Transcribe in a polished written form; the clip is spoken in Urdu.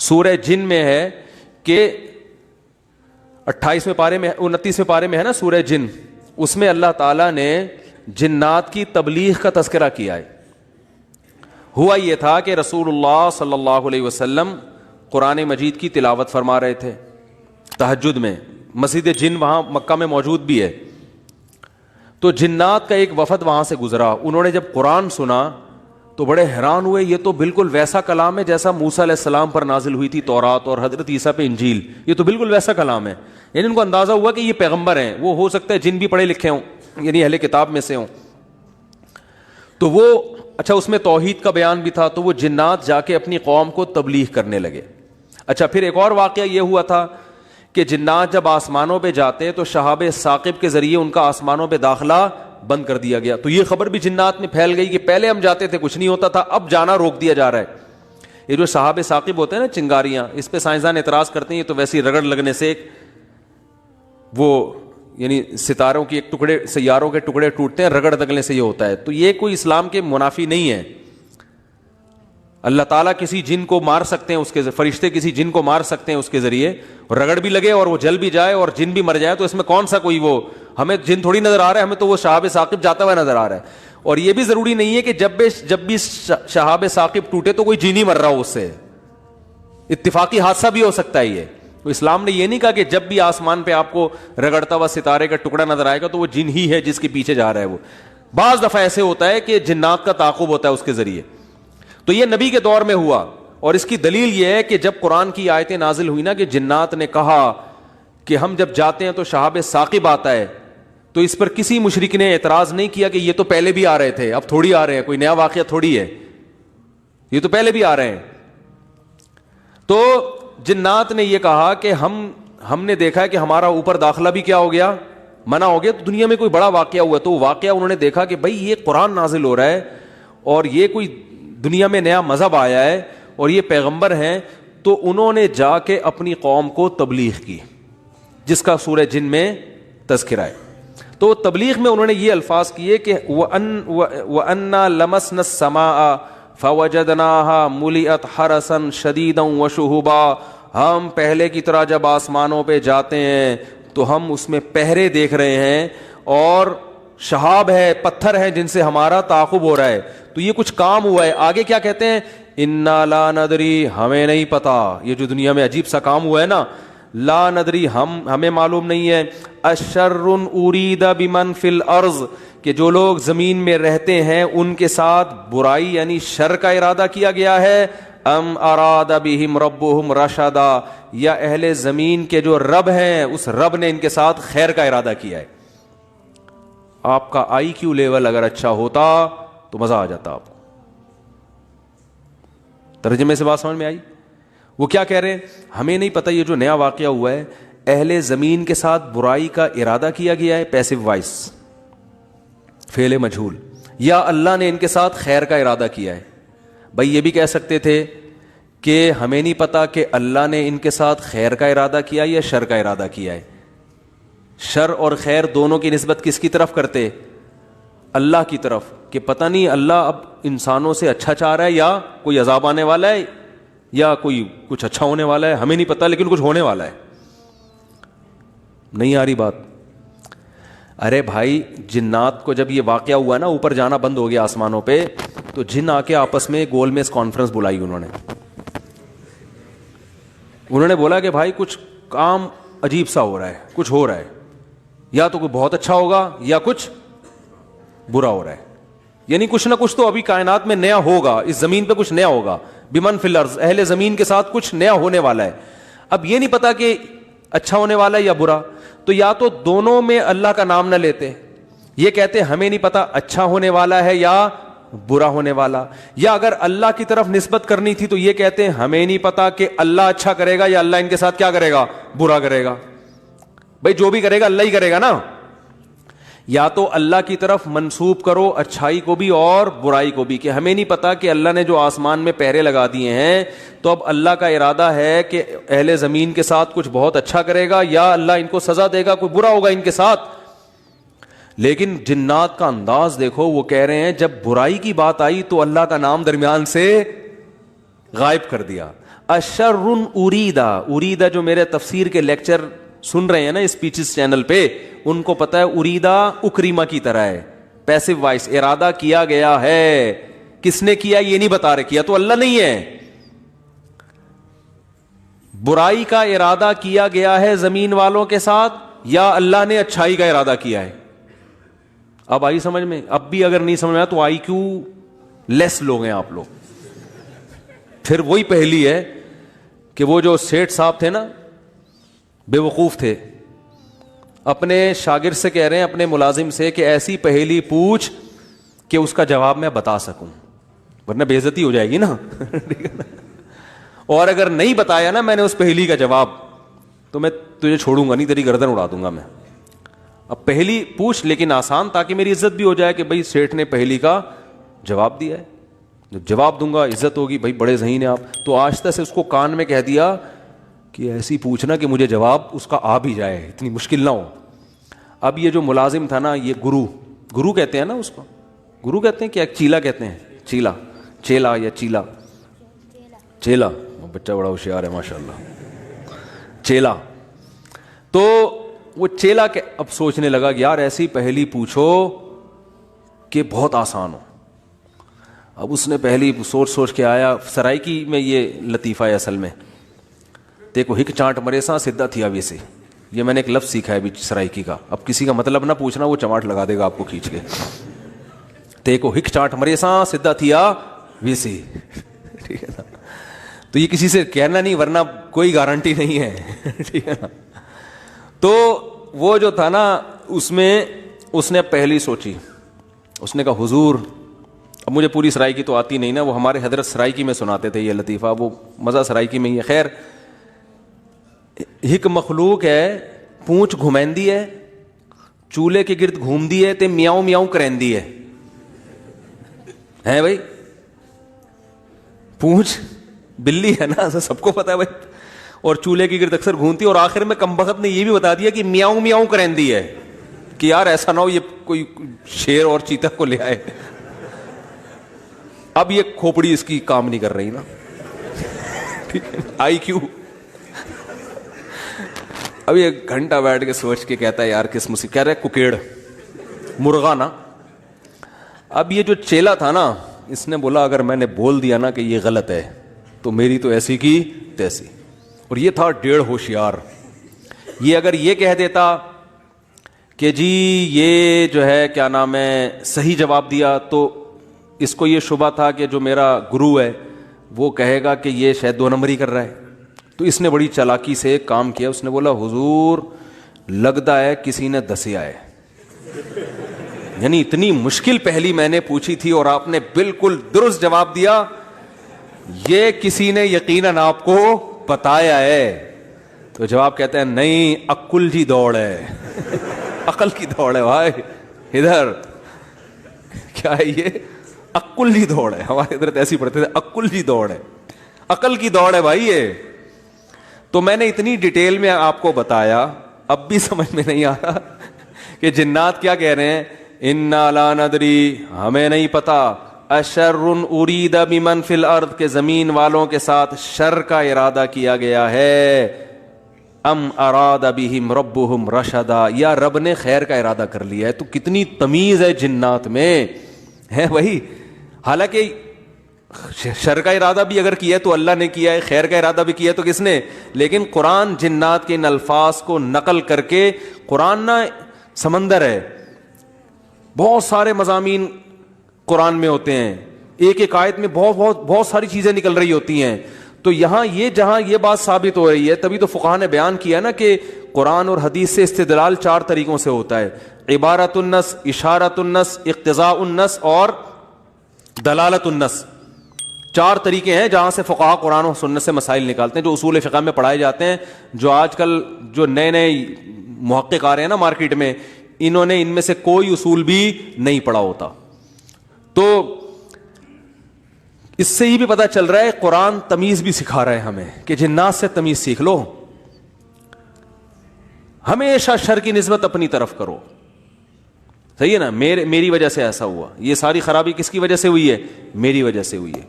سورہ جن میں ہے کہ 28ویں پارے میں 29ویں پارے میں ہے نا سورہ جن, اس میں اللہ تعالیٰ نے جنات کی تبلیغ کا تذکرہ کیا ہے. ہوا یہ تھا کہ رسول اللہ صلی اللہ علیہ وسلم قرآن مجید کی تلاوت فرما رہے تھے تہجد میں, مسجد جن وہاں مکہ میں موجود بھی ہے. تو جنات کا ایک وفد وہاں سے گزرا, انہوں نے جب قرآن سنا تو بڑے حیران ہوئے, یہ تو بالکل ویسا کلام ہے جیسا موسیٰ علیہ السلام پر نازل ہوئی تھی تورات اور حضرت عیسیٰ پہ انجیل, یہ تو بالکل ویسا کلام ہے. یعنی ان کو اندازہ ہوا کہ یہ پیغمبر ہیں, وہ ہو سکتا ہے جن بھی پڑھے لکھے ہوں, یعنی اہل کتاب میں سے ہوں. تو وہ اچھا اس میں توحید کا بیان بھی تھا, تو وہ جنات جا کے اپنی قوم کو تبلیغ کرنے لگے. اچھا پھر ایک اور واقعہ یہ ہوا تھا کہ جنات جب آسمانوں پہ جاتے تو شہاب ثاقب کے ذریعے ان کا آسمانوں پہ داخلہ بند کر دیا گیا. تو یہ خبر بھی جنات میں پھیل گئی کہ پہلے ہم جاتے تھے کچھ نہیں ہوتا تھا, اب جانا روک دیا جا رہا ہے. یہ جو شہاب ثاقب ہوتے ہیں نا چنگاریاں, اس پہ سائنسدان اعتراض کرتے ہیں یہ تو ویسی رگڑ لگنے سے وہ یعنی ستاروں کی ایک ٹکڑے سیاروں کے ٹکڑے ٹوٹتے ہیں, رگڑ دگنے سے یہ ہوتا ہے. تو یہ کوئی اسلام کے منافی نہیں ہے. اللہ تعالیٰ کسی جن کو مار سکتے ہیں, اس کے فرشتے کسی جن کو مار سکتے ہیں اس کے ذریعے, رگڑ بھی لگے اور وہ جل بھی جائے اور جن بھی مر جائے, تو اس میں کون سا کوئی وہ ہمیں جن تھوڑی نظر آ رہا ہے, ہمیں تو وہ شہاب ثاقب جاتا ہوا نظر آ رہا ہے. اور یہ بھی ضروری نہیں ہے کہ جب بھی شہاب ثاقب ٹوٹے تو کوئی جن ہی مر رہا ہو, اس سے اتفاقی حادثہ بھی ہو سکتا ہے. یہ تو اسلام نے یہ نہیں کہا کہ جب بھی آسمان پہ آپ کو رگڑتا ہوا ستارے کا ٹکڑا نظر آئے گا تو وہ جن ہی ہے جس کے پیچھے جا رہا ہے. وہ بعض دفعہ ایسے ہوتا ہے کہ جنات کا تعاقب ہوتا ہے اس کے ذریعے. تو یہ نبی کے دور میں ہوا, اور اس کی دلیل یہ ہے کہ جب قرآن کی آیتیں نازل ہوئی نا کہ جنات نے کہا کہ ہم جب جاتے ہیں تو شہاب ثاقب آتا ہے, تو اس پر کسی مشرک نے اعتراض نہیں کیا کہ یہ تو پہلے بھی آ رہے تھے, اب تھوڑی آ رہے ہیں, کوئی نیا واقعہ تھوڑی ہے, یہ تو پہلے بھی آ رہے ہیں. تو جنات نے یہ کہا کہ ہم نے دیکھا ہے کہ ہمارا اوپر داخلہ بھی کیا ہو گیا, منع ہو گیا, تو دنیا میں کوئی بڑا واقعہ ہوا. تو واقعہ انہوں نے دیکھا کہ بھائی یہ قرآن نازل ہو رہا ہے اور یہ کوئی دنیا میں نیا مذہب آیا ہے اور یہ پیغمبر ہیں, تو انہوں نے جا کے اپنی قوم کو تبلیغ کی, جس کا سورہ جن میں تذکرہ ہے. تو تبلیغ میں انہوں نے یہ الفاظ کیے کہ وَأَنَّا لَمَسْنَا السَّمَاءَ فَوَجَدْنَاهَا مُلِئَتْ حَرَسًا شَدِيدًا وَشُهُبًا, ہم پہلے کی طرح جب آسمانوں پہ جاتے ہیں تو ہم اس میں پہرے دیکھ رہے ہیں اور شہاب ہے, پتھر ہیں جن سے ہمارا تعاقب ہو رہا ہے. تو یہ کچھ کام ہوا ہے. آگے کیا کہتے ہیں, اِنَّا لَا نَدْرِي, ہمیں نہیں پتا, یہ جو دنیا میں عجیب سا کام ہوا ہے نا, لا ندری, ہمیں معلوم نہیں ہے, اشر ارید بمن فی الارض, کہ جو لوگ زمین میں رہتے ہیں ان کے ساتھ برائی یعنی شر کا ارادہ کیا گیا ہے, ام اراد بہم ربہم رشدا, یا اہل زمین کے جو رب ہیں اس رب نے ان کے ساتھ خیر کا ارادہ کیا ہے. آپ کا آئی کیو لیول اگر اچھا ہوتا تو مزہ آ جاتا آپ کو. ترجمے سے بات سمجھ میں آئی؟ وہ کیا کہہ رہے ہیں, ہمیں نہیں پتہ یہ جو نیا واقعہ ہوا ہے, اہل زمین کے ساتھ برائی کا ارادہ کیا گیا ہے, پیسو وائس فعل مجہول, یا اللہ نے ان کے ساتھ خیر کا ارادہ کیا ہے. بھائی یہ بھی کہہ سکتے تھے کہ ہمیں نہیں پتا کہ اللہ نے ان کے ساتھ خیر کا ارادہ کیا یا شر کا ارادہ کیا ہے. شر اور خیر دونوں کی نسبت کس کی طرف کرتے, اللہ کی طرف, کہ پتہ نہیں اللہ اب انسانوں سے اچھا چاہ رہا ہے یا کوئی عذاب آنے والا ہے یا کوئی کچھ اچھا ہونے والا ہے, ہمیں نہیں پتا لیکن کچھ ہونے والا ہے. نہیں آ رہی بات؟ ارے بھائی جنات کو جب یہ واقعہ ہوا نا, اوپر جانا بند ہو گیا آسمانوں پہ, تو جن آ کے آپس میں گول میز کانفرنس بلائی. انہوں نے بولا کہ بھائی کچھ کام عجیب سا ہو رہا ہے, کچھ ہو رہا ہے, یا تو کوئی بہت اچھا ہوگا یا کچھ برا ہو رہا ہے. یعنی کچھ نہ کچھ تو ابھی کائنات میں نیا ہوگا, اس زمین پہ کچھ نیا ہوگا. بمن فی الارض, اہل زمین کے ساتھ کچھ نیا ہونے والا ہے. اب یہ نہیں پتا کہ اچھا ہونے والا ہے یا برا, تو یا تو دونوں میں اللہ کا نام نہ لیتے, یہ کہتے ہمیں نہیں پتا اچھا ہونے والا ہے یا برا ہونے والا, یا اگر اللہ کی طرف نسبت کرنی تھی تو یہ کہتے ہیں ہمیں نہیں پتا کہ اللہ اچھا کرے گا یا اللہ ان کے ساتھ کیا کرے گا, برا کرے گا. بھائی جو بھی کرے گا اللہ ہی کرے گا نا. یا تو اللہ کی طرف منسوب کرو اچھائی کو بھی اور برائی کو بھی, کہ ہمیں نہیں پتا کہ اللہ نے جو آسمان میں پہرے لگا دیے ہیں تو اب اللہ کا ارادہ ہے کہ اہل زمین کے ساتھ کچھ بہت اچھا کرے گا یا اللہ ان کو سزا دے گا, کوئی برا ہوگا ان کے ساتھ. لیکن جنات کا انداز دیکھو, وہ کہہ رہے ہیں جب برائی کی بات آئی تو اللہ کا نام درمیان سے غائب کر دیا. اشر اریدا، اریدا جو میرے تفسیر کے لیکچر سن رہے ہیں نا اسپیچز چینل پہ، ان کو پتا ہے اریدا اکریما کی طرح ہے، پیسو وائس، ارادہ کیا گیا ہے. کس نے کیا یہ نہیں بتا رہے، کیا تو اللہ نہیں ہے. برائی کا ارادہ کیا گیا ہے زمین والوں کے ساتھ، یا اللہ نے اچھائی کا ارادہ کیا ہے؟ اب آئی سمجھ میں؟ اب بھی اگر نہیں سمجھ میں آیا تو آئی کیو لیس لوگ ہیں آپ لوگ. پھر وہی پہلی ہے کہ وہ جو سیٹھ صاحب تھے نا، بے وقوف تھے، اپنے شاگرد سے کہہ رہے ہیں، اپنے ملازم سے، کہ ایسی پہلی پوچھ کہ اس کا جواب میں بتا سکوں، ورنہ بے عزتی ہو جائے گی نا. اور اگر نہیں بتایا نا میں نے اس پہلی کا جواب، تو میں تجھے چھوڑوں گا نہیں، تیری گردن اڑا دوں گا میں. اب پہلی پوچھ لیکن آسان، تاکہ میری عزت بھی ہو جائے کہ بھائی سیٹھ نے پہلی کا جواب دیا ہے. جب جواب دوں گا عزت ہوگی، بھائی بڑے ذہین ہیں آپ. تو آہستہ سے اس کو کان میں کہہ دیا کہ ایسی پوچھنا کہ مجھے جواب اس کا آ بھی جائے، اتنی مشکل نہ ہو. اب یہ جو ملازم تھا نا، یہ گرو کہتے ہیں نا اس کو، گرو کہتے ہیں کیا، چیلا کہتے ہیں، چیلا یا چیلا. بچہ بڑا ہوشیار ہے ماشاء اللہ. چیلا. تو وہ چیلا کے اب سوچنے لگا کہ یار ایسی پہلی پوچھو کہ بہت آسان ہو. اب اس نے پہلی سوچ کے آیا. سرائکی میں یہ لطیفہ ہے اصل میں، دیکھو ہک چانٹ مرے سا سدھا تھیا ویسے، یہ میں نے ایک لفظ سیکھا ہے بھی سرائکی کا. اب کسی کا مطلب نہ پوچھنا، وہ چماٹ لگا دے گا آپ کو کھینچ کے. دیکھو ہک چانٹ مرے سا سدھا تھیا ویسے، ٹھیک ہے نا. تو یہ کسی سے کہنا نہیں، ورنہ کوئی گارنٹی نہیں ہے، ٹھیک ہے نا. تو وہ جو تھا نا، اس میں اس نے پہلی سوچی، اس نے کہا حضور، اب مجھے پوری سرائکی تو آتی نہیں نا، وہ ہمارے حضرت سرائکی میں سناتے تھے یہ لطیفہ، وہ مزہ سرائکی میں ہی ہے. خیر، ہک مخلوق ہے، پونچھ گھمیندی ہے، چولہے کے گرد گھومدی ہے تے میاؤں میاؤں کریندی ہے. ہیں بھائی، پونچھ بلی ہے نا، سب کو پتا ہے بھائی، اور چولہے کی گرد اکثر گھومتی ہے، اور آخر میں کمبخت نے یہ بھی بتا دیا کہ میاؤں میاؤں کریندی ہے، کہ یار ایسا نہ ہو یہ کوئی شیر اور چیتا کو لے آئے. اب یہ کھوپڑی اس کی کام نہیں کر رہی نا، ٹھیک ہے، آئی کیو. اب یہ گھنٹہ بیٹھ کے سوچ کے کہتا ہے یار کس مصیبت، کہہ رہے ککیڑ مرغا نا. اب یہ جو چیلا تھا نا، اس نے بولا اگر میں نے بول دیا نا کہ یہ غلط ہے تو میری تو ایسی کی تیسی. اور یہ تھا ڈیڑھ ہوشیار. یہ اگر یہ کہہ دیتا کہ جی یہ جو ہے کیا نام ہے صحیح جواب دیا، تو اس کو یہ شبہ تھا کہ جو میرا گرو ہے وہ کہے گا کہ یہ شاید 2 نمبری کر رہا ہے. تو اس نے بڑی چالاکی سے ایک کام کیا. اس نے بولا حضور لگتا ہے کسی نے دسیا ہے، یعنی اتنی مشکل پہلی میں نے پوچھی تھی اور آپ نے بالکل درست جواب دیا، یہ کسی نے یقیناً آپ کو بتایا ہے. تو جواب کہتے ہیں نہیں، عقل جی دوڑ ہے. عقل کی دوڑ ہے بھائی، ادھر کیا ہے یہ، عقل جی دوڑ ہے. ہمارے ادھر ایسی پڑھتے تھے، عقل جی دوڑ ہے، عقل کی دوڑ ہے بھائی یہ. تو میں نے اتنی ڈیٹیل میں آپ کو بتایا، اب بھی سمجھ میں نہیں آ رہا کہ جنات کیا کہہ رہے ہیں، انا لا ندری، ہمیں نہیں پتا، اشر ارید بمن فی الارض، کے زمین والوں کے ساتھ شر کا ارادہ کیا گیا ہے، ام اراد بہم ربہم رشدا، یا رب نے خیر کا ارادہ کر لیا ہے. تو کتنی تمیز ہے جنات میں، ہے وہی. حالانکہ شر کا ارادہ بھی اگر کیا ہے تو اللہ نے کیا ہے، خیر کا ارادہ بھی کیا ہے تو کس نے. لیکن قرآن جنات کے ان الفاظ کو نقل کر کے، قرآن نہ سمندر ہے، بہت سارے مضامین قرآن میں ہوتے ہیں، ایک ایک آیت میں بہت ساری چیزیں نکل رہی ہوتی ہیں. تو یہاں یہ جہاں یہ بات ثابت ہو رہی ہے، تبھی تو فقہا نے بیان کیا نا کہ قرآن اور حدیث سے استدلال 4 طریقوں سے ہوتا ہے، عبارت النص، اشارت النص، اقتضاء النص اور دلالت النص. 4 طریقے ہیں جہاں سے فقہا قرآن و سنت سے مسائل نکالتے ہیں، جو اصول فقہ میں پڑھائے جاتے ہیں. جو آج کل جو نئے محقق آ رہے ہیں نا مارکیٹ میں، انہوں نے ان میں سے کوئی اصول بھی نہیں پڑھا ہوتا. تو اس سے ہی بھی پتہ چل رہا ہے قرآن تمیز بھی سکھا رہا ہے ہمیں کہ جنات سے تمیز سیکھ لو، ہمیشہ شر کی نسبت اپنی طرف کرو. صحیح ہے نا، میری وجہ سے ایسا ہوا، یہ ساری خرابی کس کی وجہ سے ہوئی ہے، میری وجہ سے ہوئی ہے.